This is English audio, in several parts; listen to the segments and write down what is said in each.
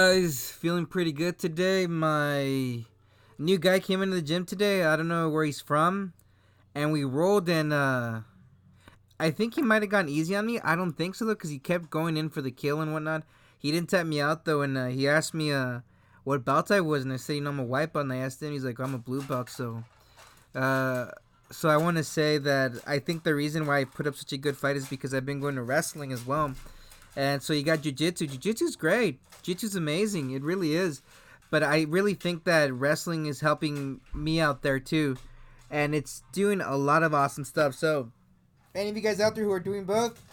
Guys, feeling pretty good today. My new guy came into the gym today. I don't know where he's from, and we rolled. And I think he might have gone easy on me. I don't think so though, because he kept going in for the kill and whatnot. He didn't tap me out though, and he asked me what belt I was, and I said, I'm a white belt. And I asked him, he's like, I'm a blue belt. Uh, so I want to say that I think the reason why I put up such a good fight is because I've been going to wrestling as well. And so you got jiu-jitsu. Jiu-jitsu's great. Jiu-jitsu's amazing. It really is. But I really think that wrestling is helping me out there too. And it's doing a lot of awesome stuff. So any of you guys out there who are doing both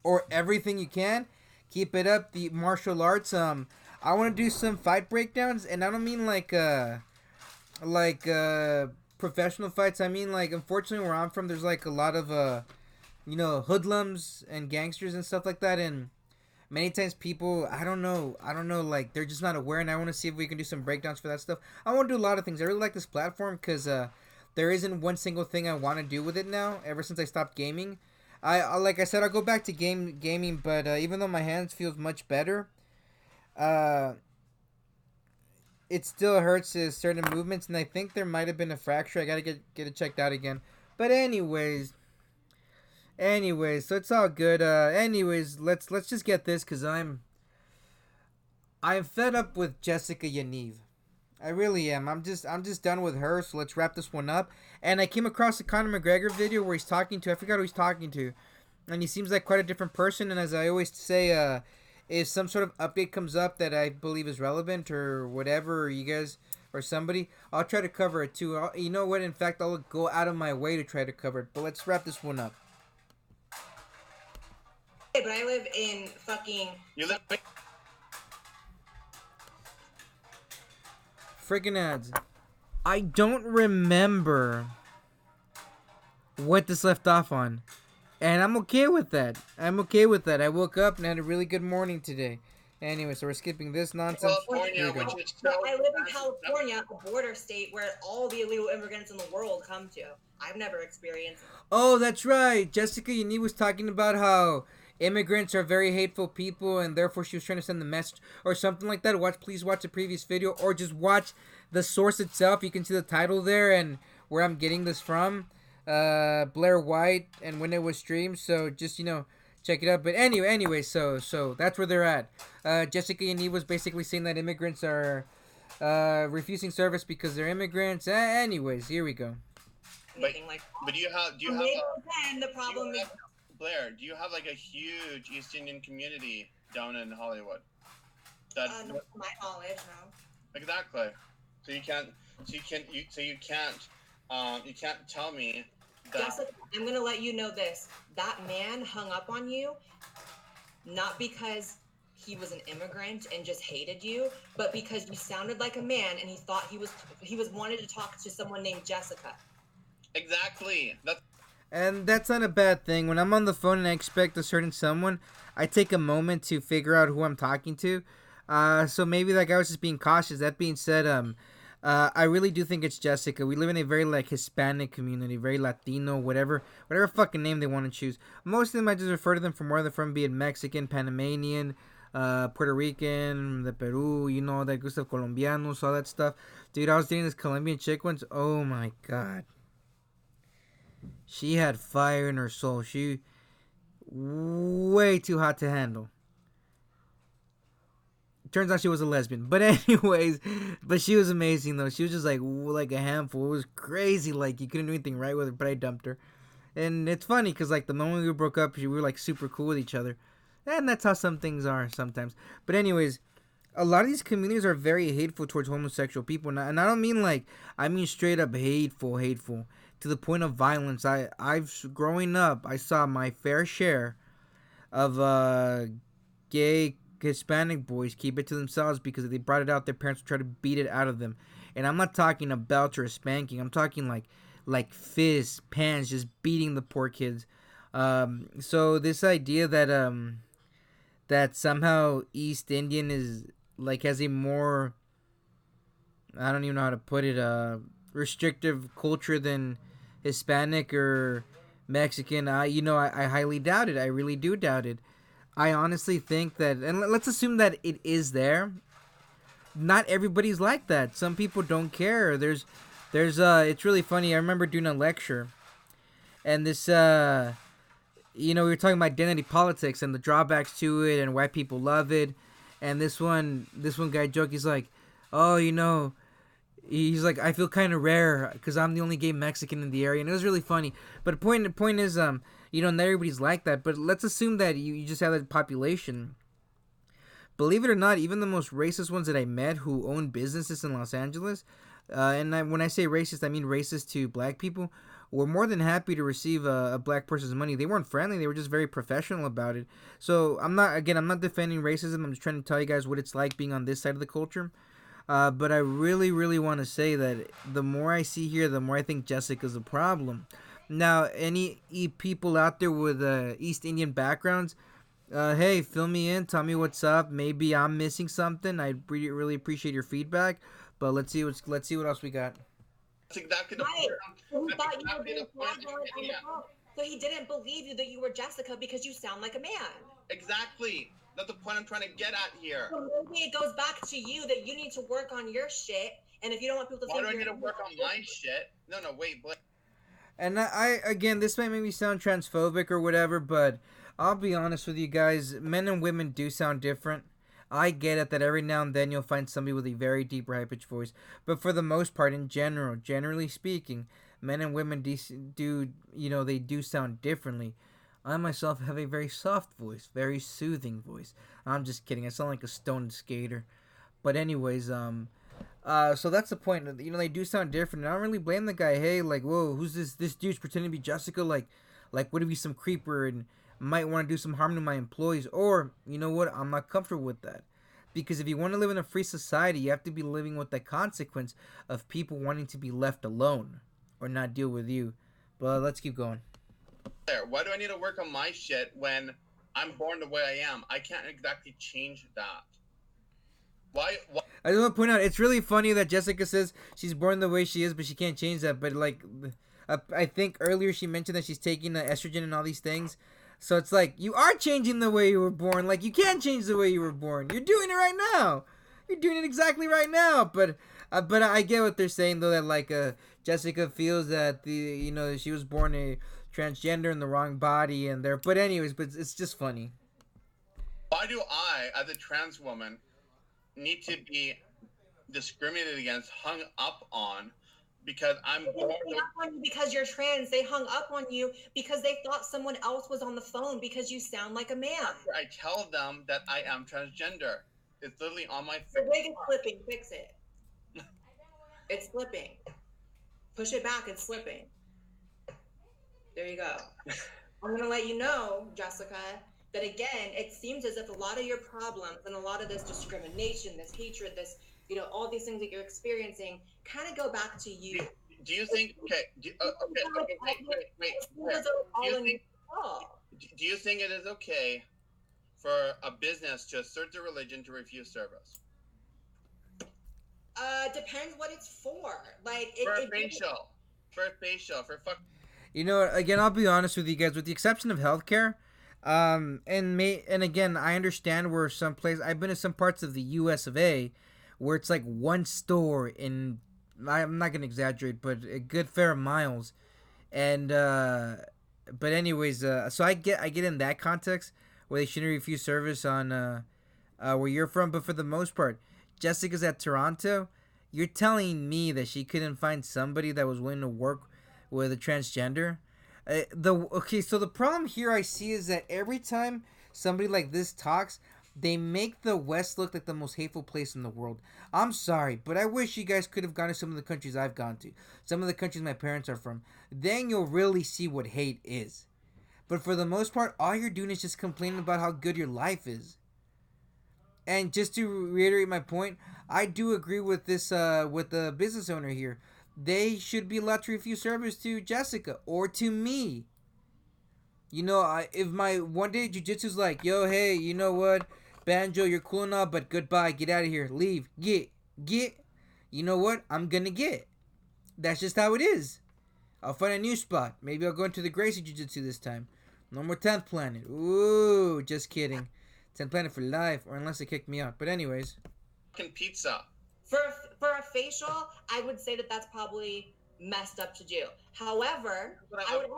or everything you can, keep it up. The martial arts. I want to do some fight breakdowns, and I don't mean like professional fights. I mean, like, unfortunately where I'm from, there's like a lot of hoodlums and gangsters and stuff like that. And many times people, I don't know, like, they're just not aware. And I want to see if we can do some breakdowns for that stuff. I want to do a lot of things. I really like this platform because there isn't one single thing I want to do with it now. Ever since I stopped gaming, I like I said, I'll go back to gaming. But even though my hands feels much better, uh, it still hurts certain movements, and I think there might have been a fracture. I gotta get it checked out again. But anyways, so it's all good. Anyways, let's just get this, cause I'm fed up with Jessica Yaniv. I really am. I'm just done with her. So let's wrap this one up. And I came across a Conor McGregor video where he's talking to, I forgot who he's talking to, and he seems like quite a different person. And as I always say, if some sort of update comes up that I believe is relevant or whatever, or you guys or somebody, I'll try to cover it too. You know what? In fact, I'll go out of my way to try to cover it. But let's wrap this one up. But I live in fucking. You live. Freaking ads. I don't remember what this left off on. And I'm okay with that. I woke up and had a really good morning today. Anyway, so we're skipping this nonsense. California, which is so I live in California, a border state where all the illegal immigrants in the world come to. I've never experienced it. Oh, that's right. Jessica Yaniv was talking about how immigrants are very hateful people, and therefore she was trying to send the message or something like that. Please watch the previous video, or just watch the source itself. You can see the title there and where I'm getting this from. Blaire White and when it was streamed. So just check it out. But anyway, so that's where they're at. Jessica Yaniv was basically saying that immigrants are refusing service because they're immigrants. Anyways, here we go. But do you have then the problem is Blaire, do you have like a huge East Indian community down in Hollywood? That not to my knowledge, no. Exactly. So you can't tell me that. Jessica, I'm gonna let you know this. That man hung up on you not because he was an immigrant and just hated you, but because you sounded like a man and he thought he was wanted to talk to someone named Jessica. Exactly. And that's not a bad thing. When I'm on the phone and I expect a certain someone, I take a moment to figure out who I'm talking to. So maybe that guy was just being cautious. That being said, I really do think it's Jessica. We live in a very like Hispanic community, very Latino, whatever fucking name they want to choose. Most of them I just refer to them from where they're from, be it Mexican, Panamanian, Puerto Rican, the Peru, that Gustav Colombianos, all that stuff. Dude, I was dating this Colombian chick once. Oh my god. She had fire in her soul. She way too hot to handle. Turns out she was a lesbian. But anyways, she was amazing though. She was just like a handful. It was crazy. Like you couldn't do anything right with her, but I dumped her. And it's funny because like the moment we broke up, we were like super cool with each other. And that's how some things are sometimes. But anyways, a lot of these communities are very hateful towards homosexual people. And I don't mean I mean straight up hateful. To the point of violence. I've growing up, I saw my fair share of gay Hispanic boys keep it to themselves because if they brought it out, their parents would try to beat it out of them. And I'm not talking a belt or a spanking. I'm talking like fists, pans, just beating the poor kids. So this idea that somehow East Indian is has a more, I don't even know how to put it, restrictive culture than Hispanic or Mexican, I highly doubt it. I really do doubt it. I honestly think that, and let's assume that it is there. Not everybody's like that. Some people don't care. It's really funny. I remember doing a lecture, and we were talking about identity politics and the drawbacks to it and why people love it. And this one guy joke. He's like, oh, he's like, I feel kind of rare because I'm the only gay Mexican in the area, and it was really funny. But the point is, not everybody's like that. But let's assume that you just have that population. Believe it or not, even the most racist ones that I met who own businesses in Los Angeles, when I say racist, I mean racist to black people, were more than happy to receive a black person's money. They weren't friendly; they were just very professional about it. So I'm not defending racism. I'm just trying to tell you guys what it's like being on this side of the culture. But I really, really want to say that the more I see here, the more I think Jessica's a problem. Now, any people out there with East Indian backgrounds, hey, fill me in. Tell me what's up. Maybe I'm missing something. I really appreciate your feedback. But let's see what else we got. That's exactly the point. So he thought you were being fraudulent on the phone. So he didn't believe you that you were Jessica because you sound like a man. Exactly. That's the point I'm trying to get at here. So maybe it goes back to you that you need to work on your shit. And if you don't want people to think, why do I need to work on my shit? No, wait, Blaire. And again, this might make me sound transphobic or whatever, but I'll be honest with you guys. Men and women do sound different. I get it that every now and then you'll find somebody with a very deep, high-pitched voice. But for the most part, in general, generally speaking, men and women they do sound differently. I myself have a very soft voice, very soothing voice. I'm just kidding. I sound like a stoned skater. But anyways, so that's the point. They do sound different. And I don't really blame the guy. Hey, like, whoa, who's this? This dude's pretending to be Jessica. Like, what if he's some creeper and might want to do some harm to my employees? Or, you know what? I'm not comfortable with that. Because if you want to live in a free society, you have to be living with the consequence of people wanting to be left alone or not deal with you. But let's keep going. Why do I need to work on my shit when I'm born the way I am? I can't exactly change that. Why? I just want to point out, it's really funny that Jessica says she's born the way she is, but she can't change that. But I think earlier she mentioned that she's taking estrogen and all these things. So it's like, you are changing the way you were born. Like, you can't change the way you were born. You're doing it right now. You're doing it exactly right now. But I get what they're saying, though, that Jessica feels that she was born a transgender in the wrong body, and there. But anyways, it's just funny. Why do I, as a trans woman, need to be discriminated against, hung up on, because I'm born? They hung up on you because you're trans. They hung up on you because they thought someone else was on the phone because you sound like a man. After I tell them that I am transgender, it's literally on my. The wig is slipping. Fix it. It's slipping. Push it back. It's slipping. There you go. I'm going to let you know, Jessica, that again, it seems as if a lot of your problems and a lot of this discrimination, this hatred, this, all these things that you're experiencing kind of go back to you. Do you think, wait. Do you think it is okay for a business to assert their religion to refuse service? Depends what it's for. For a facial. For fuck. Again, I'll be honest with you guys. With the exception of healthcare, and again, I understand where I've been to some parts of the U.S. of A. where it's like one store in, I'm not gonna exaggerate, but a good fair miles, and but anyways, so I get in that context where they shouldn't refuse service on where you're from, but for the most part, Jessica's at Toronto. You're telling me that she couldn't find somebody that was willing to work with a transgender? So the problem here I see is that every time somebody like this talks, they make the West look like the most hateful place in the world. I'm sorry, but I wish you guys could have gone to some of the countries I've gone to, some of the countries my parents are from. Then you'll really see what hate is. But for the most part, all you're doing is just complaining about how good your life is. And just to reiterate my point, I do agree with this with the business owner here. They should be allowed to refuse service to Jessica or to me. If my one day jiu-jitsu's like, yo, hey, you know what, Banjo, you're cool and all, but goodbye, get out of here, leave, get. You know what? I'm gonna get. That's just how it is. I'll find a new spot. Maybe I'll go into the Gracie Jiu-Jitsu this time. No more 10th planet. Ooh, just kidding. 10th planet for life, or unless they kick me out. But anyways. Fucking pizza. For a facial, I would say that that's probably messed up to do. However, I would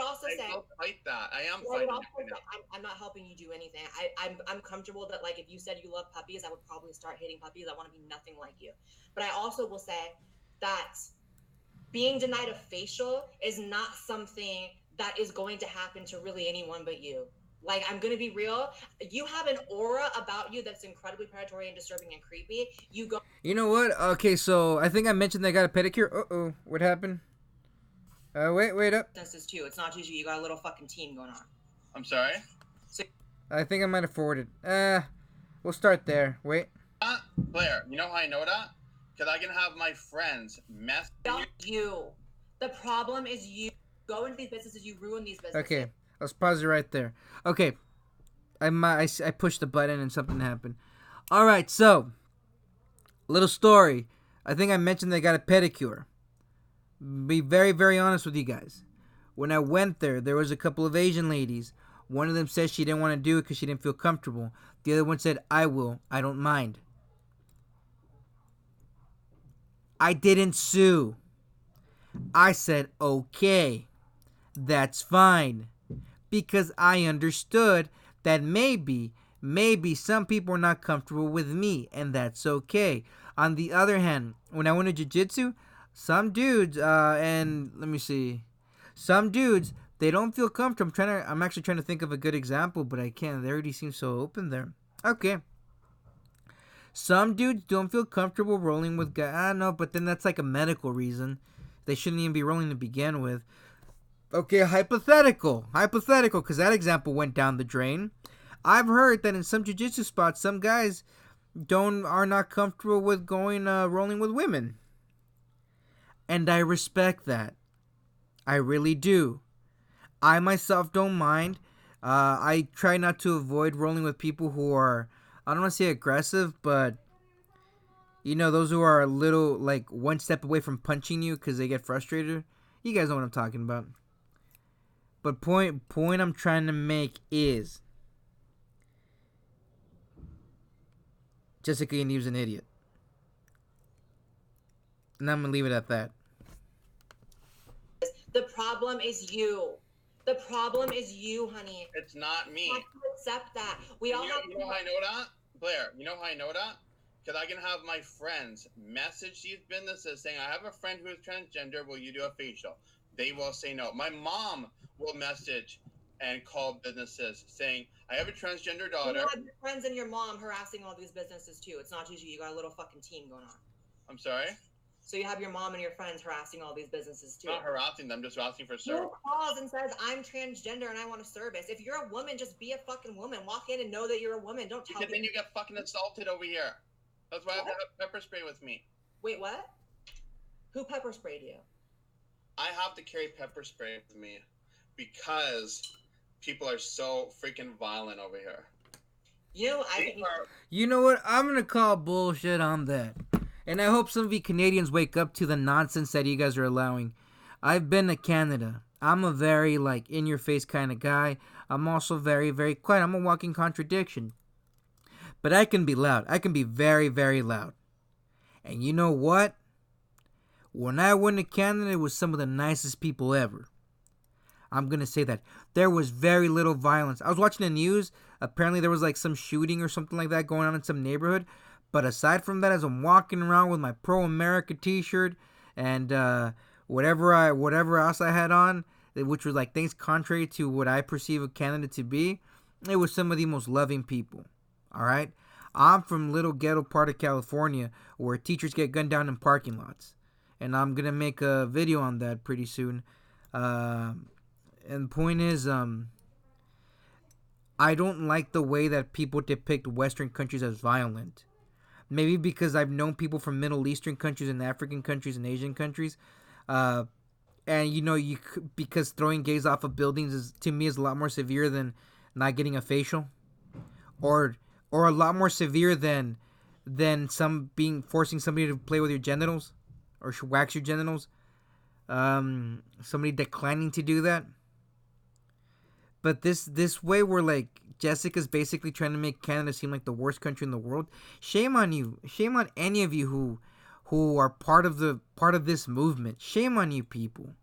also say I will fight that. I am fighting that. I'm not helping you do anything. I'm comfortable that, like, if you said you love puppies, I would probably start hating puppies. I want to be nothing like you. But I also will say that being denied a facial is not something that is going to happen to really anyone but you. Like, I'm gonna be real. You have an aura about you that's incredibly predatory and disturbing and creepy. You know what? Okay, so I think I mentioned they got a pedicure. What happened? Wait up. This is too. It's not just you. You got a little fucking team going on. I'm sorry. I think I might have forwarded. We'll start there. Wait. Blaire, you know how I know that? Because I can have my friends mess. You. The problem is you go into these businesses. You ruin these businesses. Okay. Let's pause it right there. Okay. I pushed the button and something happened. All right, so little story. I think I mentioned they got a pedicure. Be very, very honest with you guys. When I went there was a couple of Asian ladies. One of them said she didn't want to do it because she didn't feel comfortable. The other one said, I will. I don't mind. I didn't sue. I said, okay, that's fine. Because I understood that maybe some people are not comfortable with me, and that's okay. On the other hand, when I went to jiu-jitsu, some dudes, some dudes, they don't feel comfortable. I'm actually trying to think of a good example, but I can't. They already seem so open there. Okay. Some dudes don't feel comfortable rolling with guys. I know, but then that's like a medical reason. They shouldn't even be rolling to begin with. Okay, hypothetical, because that example went down the drain. I've heard that in some jiu-jitsu spots, some guys are not comfortable with going rolling with women, and I respect that. I really do. I myself don't mind. I try not to avoid rolling with people who are, I don't want to say aggressive, but you know, those who are a little like one step away from punching you because they get frustrated. You guys know what I'm talking about. But point I'm trying to make is Jessica Yaniv's an idiot. And I'm going to leave it at that. The problem is you. The problem is you, honey. It's not me. You have to accept that. You know how I know that? Blaire, you know how I know that? Because I can have my friends message these businesses saying, I have a friend who is transgender. Will you do a facial? They will say no. My mom will message and call businesses saying, I have a transgender daughter. You have your friends and your mom harassing all these businesses too. It's not just you. You got a little fucking team going on. I'm sorry? So you have your mom and your friends harassing all these businesses too. Not harassing them, just asking for service. Who calls and says, I'm transgender and I want a service? If you're a woman, just be a fucking woman. Walk in and know that you're a woman. Don't tell me. Then you get fucking assaulted over here. That's why I have to have pepper spray with me. Wait, what? Who pepper sprayed you? I have to carry pepper spray with me because people are so freaking violent over here. You know what? I'm going to call bullshit on that. And I hope some of you Canadians wake up to the nonsense that you guys are allowing. I've been to Canada. I'm a very, in-your-face kind of guy. I'm also very, very quiet. I'm a walking contradiction. But I can be loud. I can be very, very loud. And you know what? When I went to Canada, it was some of the nicest people ever. I'm going to say that. There was very little violence. I was watching the news. Apparently there was some shooting or something like that going on in some neighborhood. But aside from that, as I'm walking around with my Pro-America t-shirt and whatever else I had on, which was things contrary to what I perceive of Canada to be, it was some of the most loving people. All right? I'm from little ghetto part of California where teachers get gunned down in parking lots. And I'm going to make a video on that pretty soon. And the point is, I don't like the way that people depict Western countries as violent. Maybe because I've known people from Middle Eastern countries and African countries and Asian countries. And, because throwing gays off of buildings to me is a lot more severe than not getting a facial. Or a lot more severe than forcing somebody to play with your genitals or wax your genitals. Somebody declining to do that. But this way where like Jessica's basically trying to make Canada seem like the worst country in the world. Shame on you. Shame on any of you who are part of this movement. Shame on you people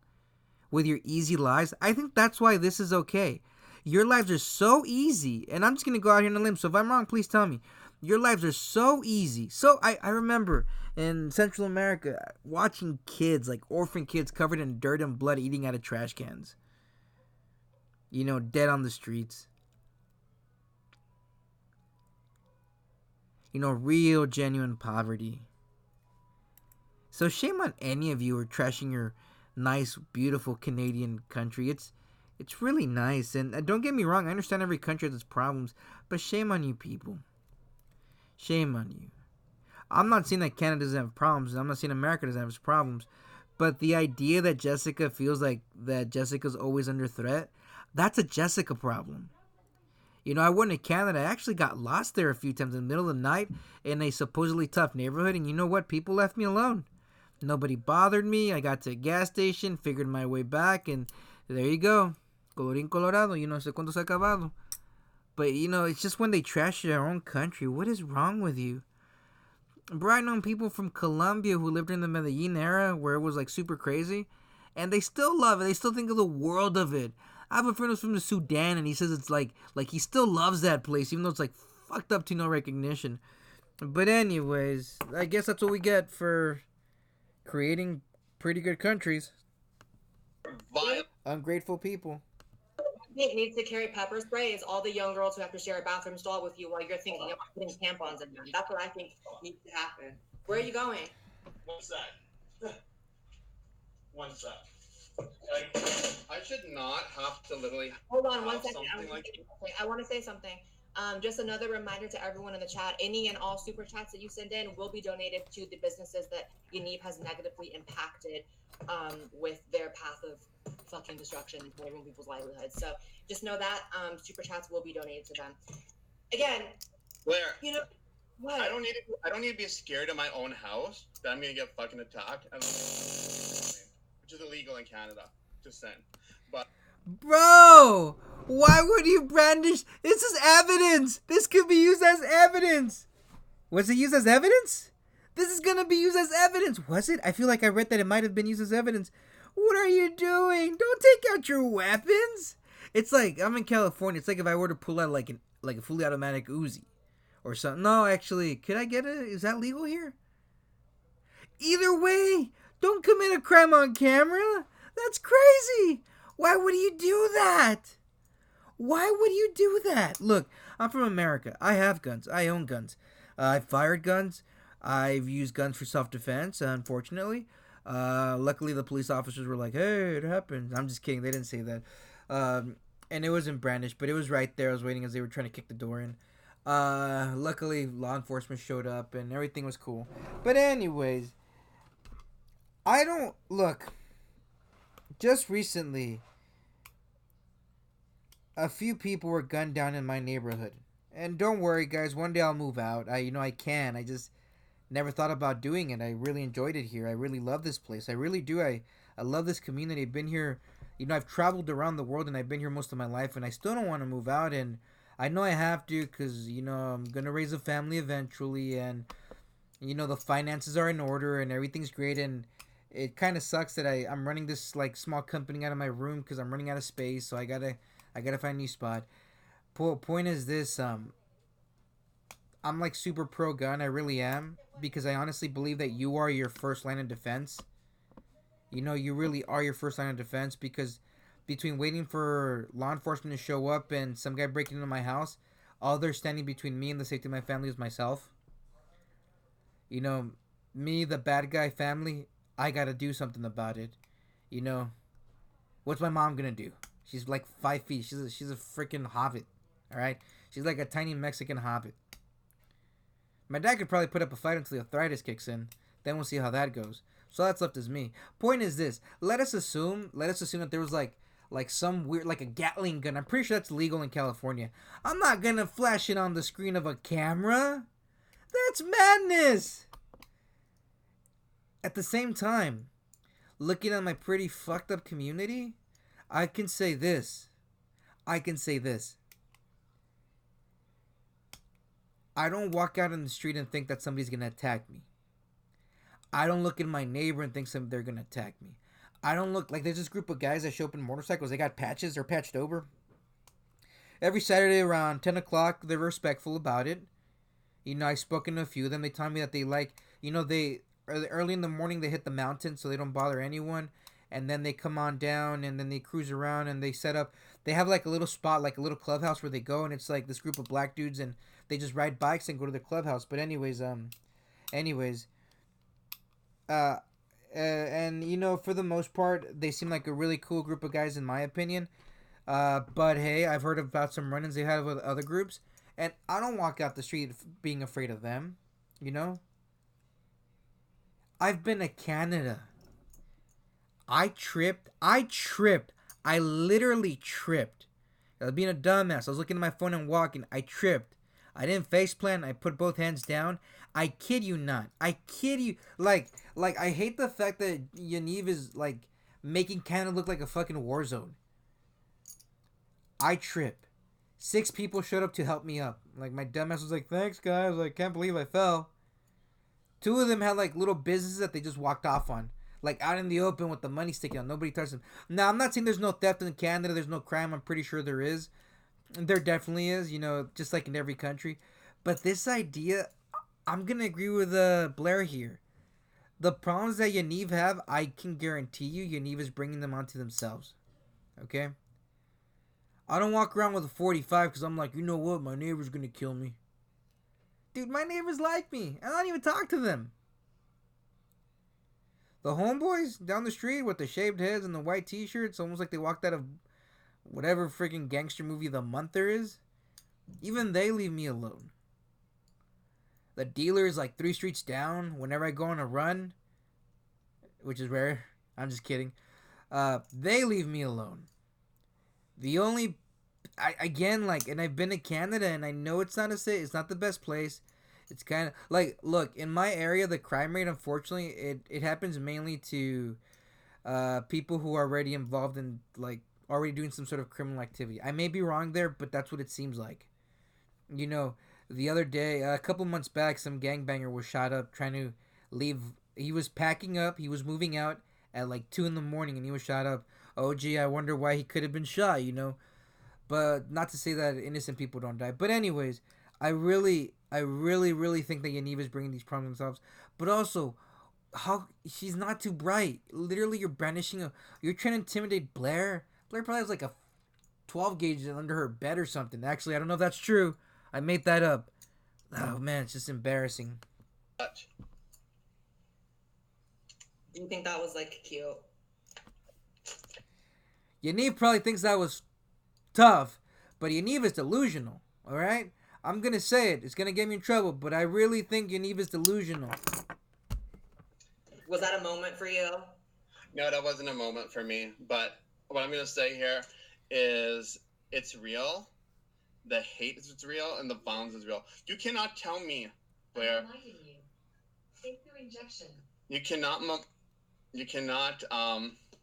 with your easy lives. I think that's why this is okay. Your lives are so easy, and I'm just gonna go out here on a limb. So if I'm wrong, please tell me. Your lives are so easy. So I remember in Central America watching kids, like orphan kids covered in dirt and blood eating out of trash cans. Dead on the streets. Real genuine poverty. So shame on any of you who are trashing your nice, beautiful Canadian country. It's really nice, and don't get me wrong, I understand every country has its problems, but shame on you people. Shame on you. I'm not saying that Canada doesn't have problems, and I'm not saying America doesn't have its problems, but the idea that Jessica feels like that Jessica's always under threat, that's a Jessica problem. I went to Canada. I actually got lost there a few times in the middle of the night in a supposedly tough neighborhood, and you know what? People left me alone. Nobody bothered me. I got to a gas station, figured my way back, and there you go. Colorín colorado, sé cuándo se ha acabado. But, it's just when they trash their own country. What is wrong with you? Bro, I know people from Colombia who lived in the Medellin era where it was, like, super crazy, and they still love it. They still think of the world of it. I have a friend who's from the Sudan, and he says it's like he still loves that place, even though it's, like, fucked up to no recognition. But anyways, I guess that's what we get for creating pretty good countries. Ungrateful people. Needs to carry pepper spray is all the young girls who have to share a bathroom stall with you while you're thinking about putting tampons in them. That's what I think needs to happen. Where are you going? One sec. One sec. I should not have to literally. Hold on one second. I want to say something. Just another reminder to everyone in the chat: any and all super chats that you send in will be donated to the businesses that Yaniv has negatively impacted with their path of fucking destruction and ruining people's livelihoods. So just know that super chats will be donated to them. Again, Blaire, what? I don't need to be scared of my own house that I'm gonna get fucking attacked, which is illegal in Canada. Just saying. But bro, why would you brandish? This is evidence. This could be used as evidence. Was it used as evidence? This is gonna be used as evidence. Was it? I feel like I read that it might have been used as evidence. What are you doing? Don't take out your weapons. It's like I'm in California. It's like if I were to pull out like a fully automatic Uzi or something. No, actually, could I get it? Is that legal here? Either way, don't commit a crime on camera. That's crazy. Why would you do that? Why would you do that? Look, I'm from America. I have guns. I own guns. I've fired guns. I've used guns for self-defense, unfortunately. Luckily, the police officers were like, hey, it happened. I'm just kidding. They didn't say that. And it wasn't brandished, but it was right there. I was waiting as they were trying to kick the door in. Luckily, law enforcement showed up and everything was cool. But anyways, look, just recently, a few people were gunned down in my neighborhood. And don't worry, guys, one day I'll move out. I can. I just never thought about doing it. I really enjoyed it here. I really love this place. I really do. I love this community. I've been here, I've traveled around the world and I've been here most of my life and I still don't want to move out. And I know I have to because, I'm going to raise a family eventually and, the finances are in order and everything's great. And it kind of sucks that I'm running this like small company out of my room because I'm running out of space. So I gotta find a new spot. Point is this, I'm like super pro gun. I really am because I honestly believe that you are your first line of defense. You really are your first line of defense because between waiting for law enforcement to show up and some guy breaking into my house, all they're standing between me and the safety of my family is myself. Me, the bad guy family, I gotta do something about it. What's my mom gonna do? She's like 5 feet. She's a freaking hobbit. All right, she's like a tiny Mexican hobbit. My dad could probably put up a fight until the arthritis kicks in. Then we'll see how that goes. So that's left as me. Point is this: let us assume that there was like some weird, like a Gatling gun. I'm pretty sure that's legal in California. I'm not gonna flash it on the screen of a camera. That's madness. At the same time, looking at my pretty fucked up community, I can say this: I can say this. I don't walk out in the street and think that somebody's gonna attack me. I don't look at my neighbor and think they're gonna attack me. I don't look like there's this group of guys that show up in motorcycles. They got patches. They're patched over. Every Saturday around 10 o'clock, they're respectful about it. You know, I've spoken to a few of them. They tell me that they like, you know, they early in the morning they hit the mountain so they don't bother anyone, and then they come on down and then they cruise around and they set up. They have like a little spot, like a little clubhouse where they go, and it's like this group of black dudes and they just ride bikes and go to the clubhouse. But anyways, and you know, for the most part, they seem like a really cool group of guys in my opinion. But hey, I've heard about some run-ins they had with other groups, and I don't walk out the street being afraid of them. You know, I've been to Canada. I tripped. I literally tripped. I was being a dumbass. I was looking at my phone and walking. I tripped. I didn't face plant. I put both hands down. I kid you not. I kid you. Like I hate the fact that Yaniv is like making Canada look like a fucking war zone. I trip. 6 people showed up to help me up. Like my dumbass was like, "Thanks, guys." Like, can't believe I fell. 2 of them had like little businesses that they just walked off on, like out in the open with the money sticking out. Nobody touched them. Now I'm not saying there's no theft in Canada. There's no crime. I'm pretty sure there is. There definitely is. You know, just like in every country. But this idea, I'm gonna agree with Blaire here. The problems that Yaniv have, I can guarantee you, Yaniv is bringing them onto themselves. Okay. I don't walk around with a 45 because I'm like, you know what, my neighbor's gonna kill me. Dude, my neighbors like me. I don't even talk to them. The homeboys down the street with the shaved heads and the white t-shirts, almost like they walked out of whatever freaking gangster movie the month there is, even they leave me alone. The dealers like 3 streets down, whenever I go on a run, which is rare, I'm just kidding, they leave me alone. The only, again, like, and I've been to Canada, and I know it's not the best place. It's kind of like, look, in my area, the crime rate, unfortunately, it happens mainly to people who are already involved in, like, already doing some sort of criminal activity. I may be wrong there, but that's what it seems like. You know, the other day, a couple months back, some gangbanger was shot up trying to leave. He was packing up, he was moving out at like 2 in the morning, and he was shot up. Oh, gee, I wonder why he could have been shot, you know. But not to say that innocent people don't die. But anyways, I really think that Yaniv is bringing these problems themselves. But also, how she's not too bright. Literally, you're brandishing you're trying to intimidate Blaire. Blaire probably has like a 12 gauge under her bed or something. Actually, I don't know if that's true. I made that up. Oh man, it's just embarrassing. Do you think that was like cute? Yaniv probably thinks that was tough, but Yaniv is delusional, alright? I'm gonna say it. It's gonna get me in trouble, but I really think Yaniv is delusional. Was that a moment for you? No, that wasn't a moment for me. But what I'm gonna say here is it's real. The hate is real, and the violence is real. You cannot tell me, Blaire. I'm reminding you. Take your injection. You cannot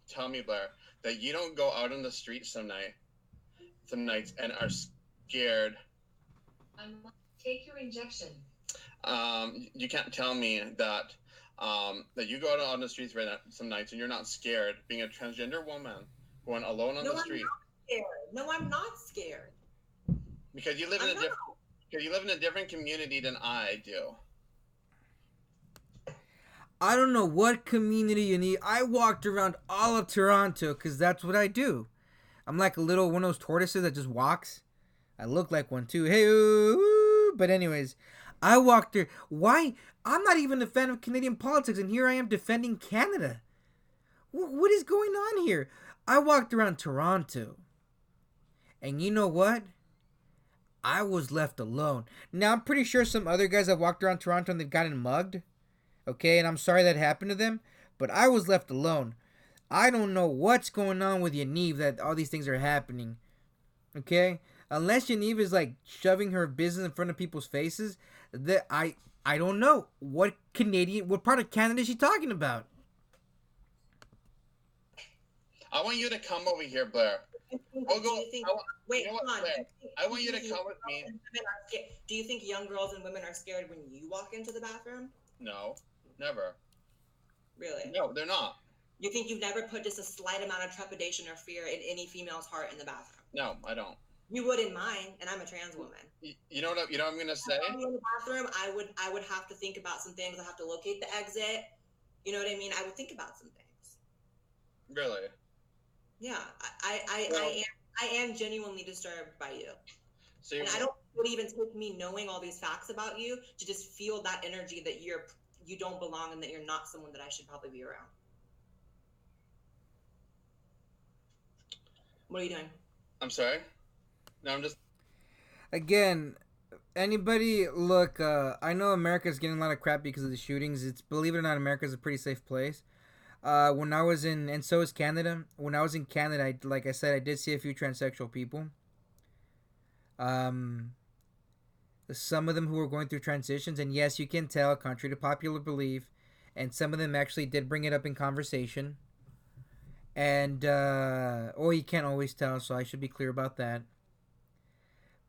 tell me, Blaire, that you don't go out on the street some nights and are scared. Take your injection. You can't tell me that that you go out on the streets some nights and you're not scared being a transgender woman going alone on the street. No, I'm not scared. Because you live in a different community than I do. I don't know what community you need. I walked around all of Toronto because that's what I do. I'm like a little one of those tortoises that just walks. I look like one too. Hey, ooh. But anyways, I walked there. Why? I'm not even a fan of Canadian politics, and here I am defending Canada. What is going on here? I walked around Toronto, and you know what? I was left alone. Now, I'm pretty sure some other guys have walked around Toronto and they've gotten mugged. Okay, and I'm sorry that happened to them, but I was left alone. I don't know what's going on with Yaniv that all these things are happening. Okay? Unless Yaniv is like shoving her business in front of people's faces, that I don't know what part of Canada is she talking about? I want you to come over here, Blaire. Wait, hold on. I want you to come with me. Do you think young girls and women are scared when you walk into the bathroom? No, never. Really? No, they're not. You think you've never put just a slight amount of trepidation or fear in any female's heart in the bathroom? No, I don't. You would in mine, and I'm a trans woman. You know what I'm gonna say? In the bathroom, I would have to think about some things. I have to locate the exit. You know what I mean? I would think about some things. Really? Yeah, I am genuinely disturbed by you. So and I don't it would even take me knowing all these facts about you to just feel that energy that you don't belong and that you're not someone that I should probably be around. What are you doing? I'm sorry. No, I'm just. Again, anybody look? I know America's getting a lot of crap because of the shootings. It's, believe it or not, America's a pretty safe place. When I was in, and so is Canada. When I was in Canada, like I said, I did see a few transsexual people. Some of them who were going through transitions, and yes, you can tell, contrary to popular belief, and some of them actually did bring it up in conversation. And you can't always tell, so I should be clear about that.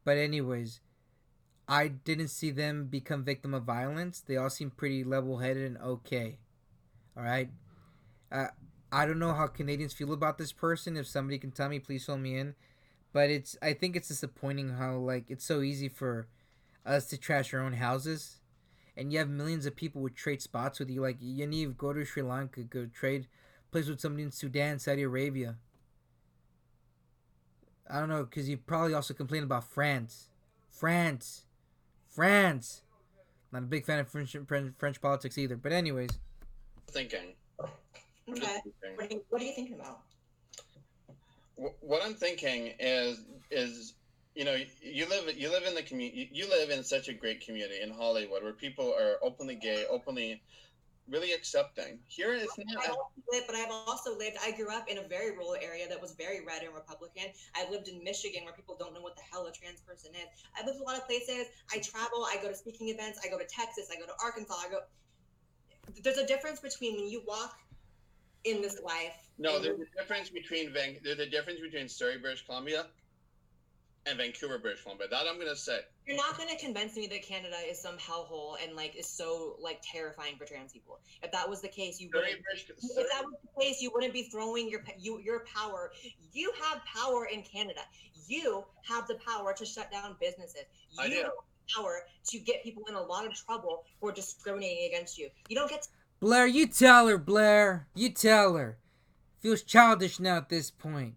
But anyways, I didn't see them become victim of violence. They all seem pretty level-headed and okay. All right. I don't know how Canadians feel about this person. If somebody can tell me, please fill me in. But I think it's disappointing how like it's so easy for us to trash our own houses, and you have millions of people would trade spots with you. Like Yaniv, go to Sri Lanka, go trade place with somebody in Sudan, Saudi Arabia. I don't know, because you probably also complain about France. France. Not a big fan of French politics either. But anyways. Thinking. Okay. What are you thinking about? What I'm thinking is you live in the community. You live in such a great community in Hollywood where people are openly gay, openly really accepting. Here it's not. But I've also lived. I grew up in a very rural area that was very red and Republican. I lived in Michigan where people don't know what the hell a trans person is. I lived a lot of places. I travel. I go to speaking events. I go to Texas. I go to Arkansas. There's a difference between when you walk in this life. No, there's a difference between Surrey, British Columbia, and Vancouver, British Columbia. That I'm gonna say. You're not gonna convince me that Canada is some hellhole and like is so like terrifying for trans people. If that was the case, you wouldn't be throwing your power. You have power in Canada. You have the power to shut down businesses. You have the power to get people in a lot of trouble for discriminating against you. You don't get. Blaire, you tell her, Blaire. You tell her. Feels childish now at this point.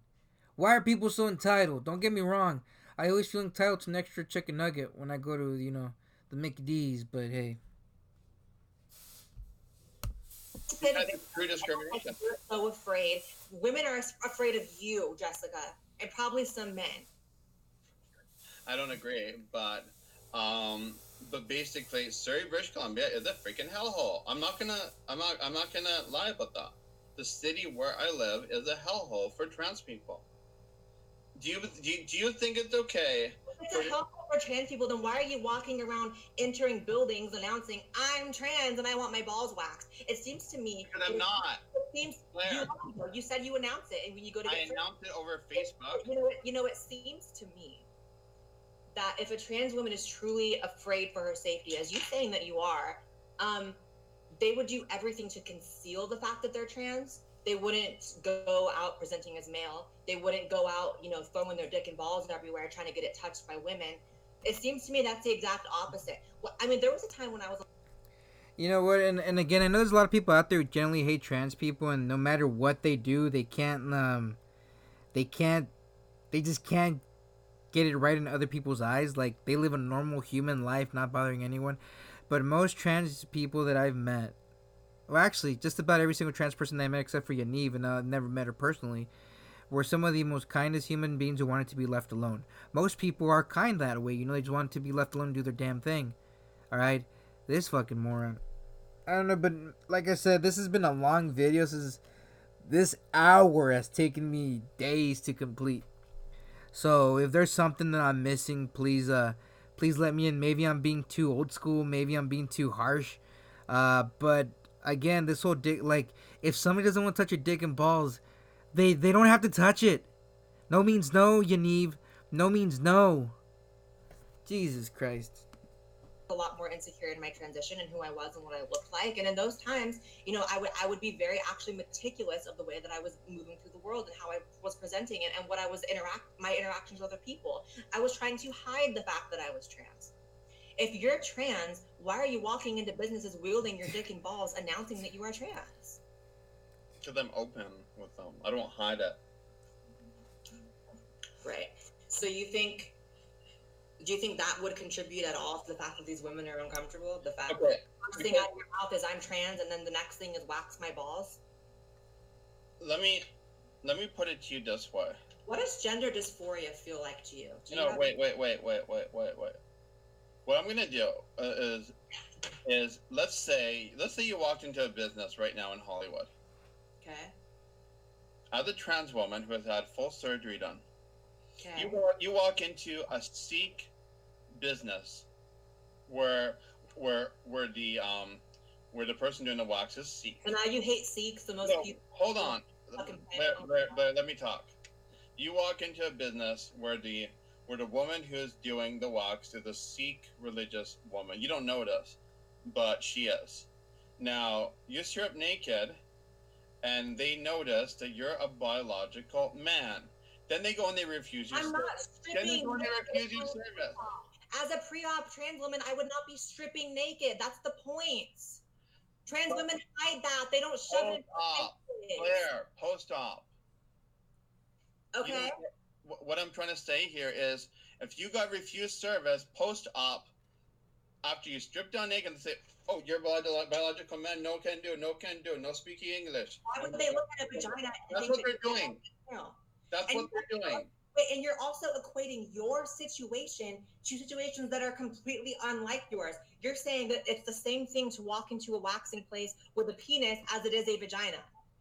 Why are people so entitled? Don't get me wrong. I always feel entitled to an extra chicken nugget when I go to, the McD's, but hey. True discrimination. You're so afraid. Women are afraid of you, Jessica, and probably some men. I don't agree, but basically, Surrey, British Columbia is a freaking hellhole. I'm not gonna lie about that. The city where I live is a hellhole for trans people. Do you think it's okay? If it's a hellhole for trans people, then why are you walking around entering buildings announcing I'm trans and I want my balls waxed? It seems to me. Because I'm not. It seems you said you announce it, and when you go to get announced it over Facebook. It seems to me that if a trans woman is truly afraid for her safety, as you saying that you are, they would do everything to conceal the fact that they're trans. They wouldn't go out presenting as male. They wouldn't go out, throwing their dick and balls everywhere, trying to get it touched by women. It seems to me that's the exact opposite. There was a time when I was. You know what? And again, I know there's a lot of people out there who generally hate trans people, and no matter what they do, they just can't get it right in other people's eyes. Like, they live a normal human life, not bothering anyone. But most trans people that I've met, well, actually, just about every single trans person that I met except for Yaniv, and I've never met her personally, were some of the most kindest human beings who wanted to be left alone. Most people are kind that way, they just want to be left alone and do their damn thing. Alright? This fucking moron. I don't know, but like I said, this has been a long video. This hour has taken me days to complete. So, if there's something that I'm missing, please let me in. Maybe I'm being too old school. Maybe I'm being too harsh. But again, this whole dick, like, if somebody doesn't want to touch your dick and balls, they don't have to touch it. No means no, Yaniv. No means no. Jesus Christ. A lot more insecure in my transition and who I was and what I looked like. And in those times, I would be very actually meticulous of the way that I was moving through the world and how I was presenting it and what I was my interactions with other people. I was trying to hide the fact that I was trans. If you're trans, why are you walking into businesses wielding your dick and balls announcing that you are trans? Because I'm open with them. I don't hide it. Right. So do you think that would contribute at all to the fact that these women are uncomfortable? The fact that the first thing out of your mouth is I'm trans, and then the next thing is wax my balls? Let me put it to you this way. What does gender dysphoria feel like to you? Wait. What I'm gonna do is let's say you walked into a business right now in Hollywood. Okay. As a trans woman who has had full surgery done. Okay. You walk into a Sikh business where the person doing the wax is Sikh. And now you hate Sikhs, the most people. Hold on. Let me talk. You walk into a business where the woman who is doing the wax is a Sikh religious woman. You don't notice, but she is. Now you strip naked, and they notice that you're a biological man. Then they go and they refuse you. I'm not stripping. Then they go and they refuse you service. As a pre-op trans woman, I would not be stripping naked. That's the point. Trans women hide that. They don't shove it. Blaire, post-op. Okay. What I'm trying to say here is, if you got refused service post-op, after you strip down naked and say, "Oh, you're biological man, no can do, no speaking English." Why would they look at a vagina? That's what they're doing. That's what they're doing. And you're also equating your situation to situations that are completely unlike yours. You're saying that it's the same thing to walk into a waxing place with a penis as it is a vagina.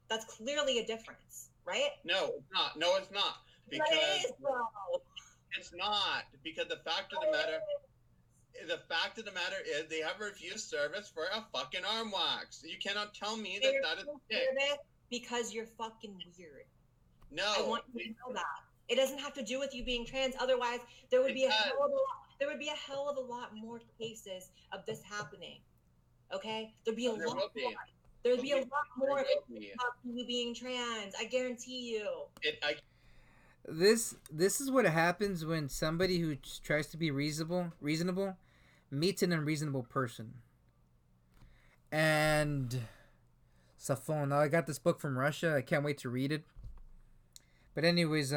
That's clearly a difference, right? No, it's not. No, it's not. Because it is, though. It's not. Because the fact of the matter is they have refused service for a fucking arm wax. You cannot tell me that is it. Because you're fucking weird. No. I want you to know that. It doesn't have to do with you being trans. Otherwise, there would be a hell of a lot more cases of this happening. Okay? There'd be a lot more. There'd be a lot more of you being trans. I guarantee you. This is what happens when somebody who tries to be reasonable meets an unreasonable person. And Safon. Now I got this book from Russia. I can't wait to read it. But anyways,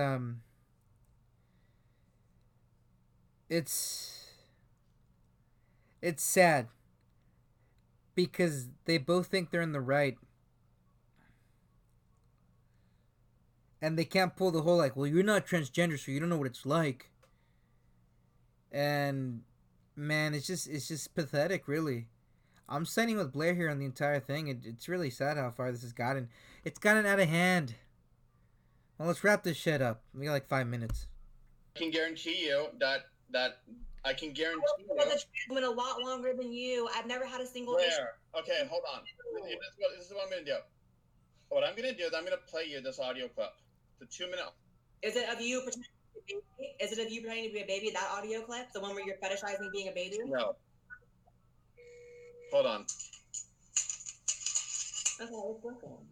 it's sad because they both think they're in the right. And they can't pull the whole like, well, you're not transgender, so you don't know what it's like. And man, it's just pathetic, really. I'm siding with Blaire here on the entire thing. It's really sad how far this has gotten. It's gotten out of hand. Well, let's wrap this shit up. We got like 5 minutes. I can guarantee you that I can guarantee you. I've been a lot longer than you. I've never had a single. Blaire, okay, hold on. This is what I'm gonna do. What I'm gonna do is I'm gonna play you this audio clip. It's a 2-minute. Is it of you pretending to be a baby? Is it of you pretending to be a baby? That audio clip, the one where you're fetishizing being a baby? No. Hold on. Okay, let's listen.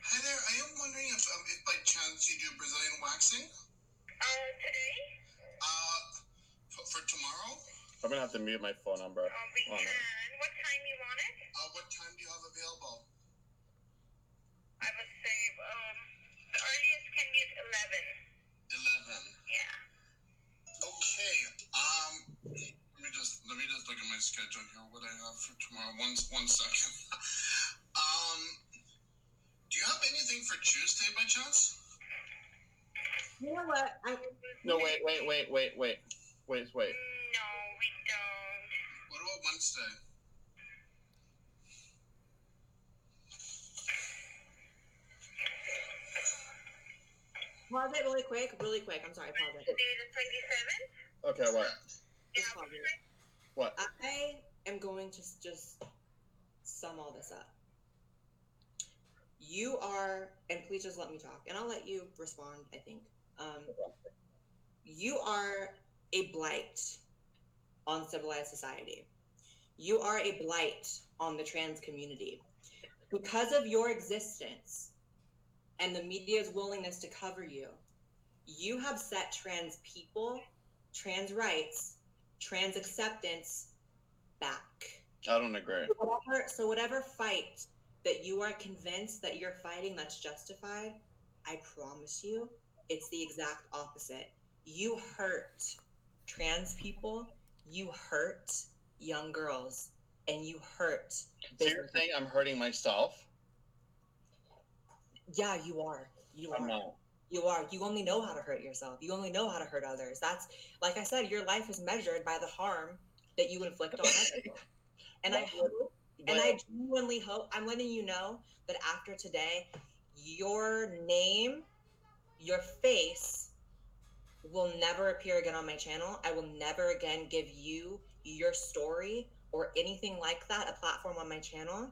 Hi there, I am wondering if by chance you do Brazilian waxing? Today? For tomorrow? I'm gonna have to mute my phone number. We can. What time you want it? What time do you have available? I would say, the earliest can be at 11. 11. Yeah. Okay. Let me just look at my schedule here. What I have for tomorrow. One second. Do you have anything for Tuesday by chance? You know what? No, wait. No, we don't. What about Wednesday? Pause it really quick. I'm sorry, pause it. Today the 27th? Okay, what? Just pause it. What? I am going to just sum all this up. You are, and please just let me talk, and I'll let you respond, I think. You are a blight on civilized society. You are a blight on the trans community. Because of your existence and the media's willingness to cover you, you have set trans people, trans rights, trans acceptance back. I don't agree. So whatever fight that you are convinced that you're fighting that's justified, I promise you, it's the exact opposite. You hurt trans people, you hurt young girls, and you hurt. So you're saying I'm hurting myself? Yeah, you are. You are. No. You are. You only know how to hurt yourself. You only know how to hurt others. That's, like I said, your life is measured by the harm that you inflict on others. And I hope, and I genuinely hope, I'm letting you know that after today, your name, your face will never appear again on my channel. I will never again give you, your story, or anything like that, a platform on my channel.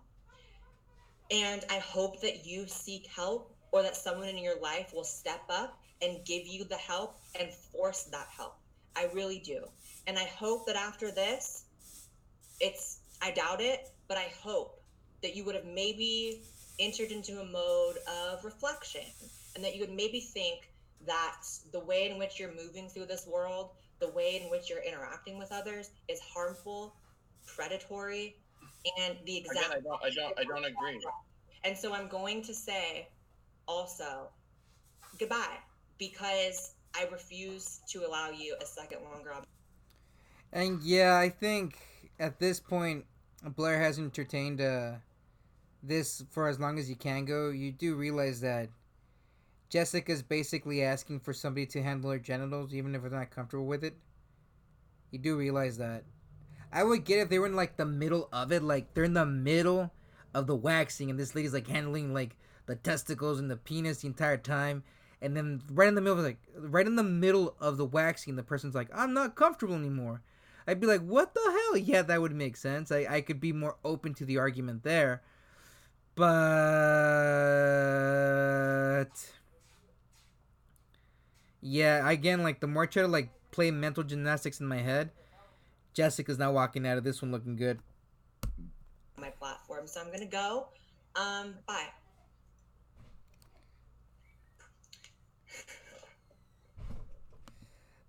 And I hope that you seek help, or that someone in your life will step up and give you the help and force that help. I really do. And I hope that after this, I doubt it, but I hope that you would have maybe entered into a mode of reflection, and that you would maybe think that the way in which you're moving through this world, the way in which you're interacting with others is harmful, predatory, and the exact. Again, I don't agree. And so I'm going to say also goodbye, because I refuse to allow you a second longer. And yeah, I think at this point, Blaire has entertained this for as long as you can go. You do realize that Jessica's basically asking for somebody to handle her genitals, even if they're not comfortable with it. You do realize that. I would get if they were in like the middle of it, like they're in the middle of the waxing, and this lady's like handling like the testicles and the penis the entire time, and then right in the middle of the waxing, the person's like, "I'm not comfortable anymore." I'd be like, "What the hell?" Yeah, that would make sense. I could be more open to the argument there, but yeah, again, like the more I try to like play mental gymnastics in my head, Jessica's not walking out of this one looking good. My platform, so I'm gonna go. Bye.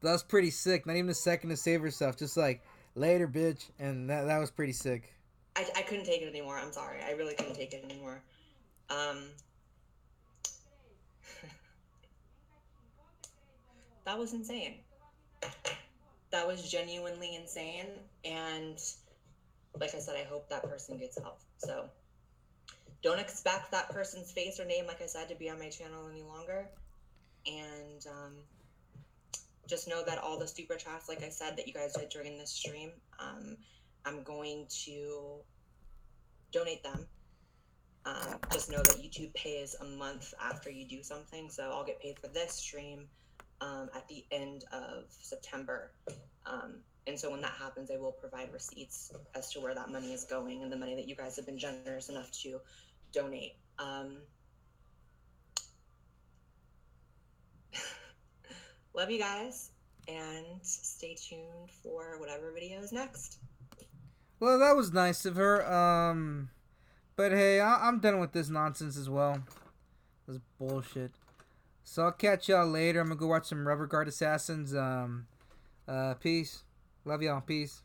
That was pretty sick. Not even a second to save herself. Just like, later, bitch. And that was pretty sick. I couldn't take it anymore. I'm sorry. I really couldn't take it anymore. That was insane. That was genuinely insane. And like I said, I hope that person gets help. So don't expect that person's face or name, like I said, to be on my channel any longer. And just know that all the super chats, like I said, that you guys did during this stream, I'm going to donate them. Just know that YouTube pays a month after you do something, so I'll get paid for this stream at the end of September. And so when that happens, I will provide receipts as to where that money is going and the money that you guys have been generous enough to donate. Love you guys, and stay tuned for whatever video is next. Well, that was nice of her. But hey, I'm done with this nonsense as well. This bullshit. So I'll catch y'all later. I'm gonna go watch some Rubber Guard Assassins. Peace. Love y'all. Peace.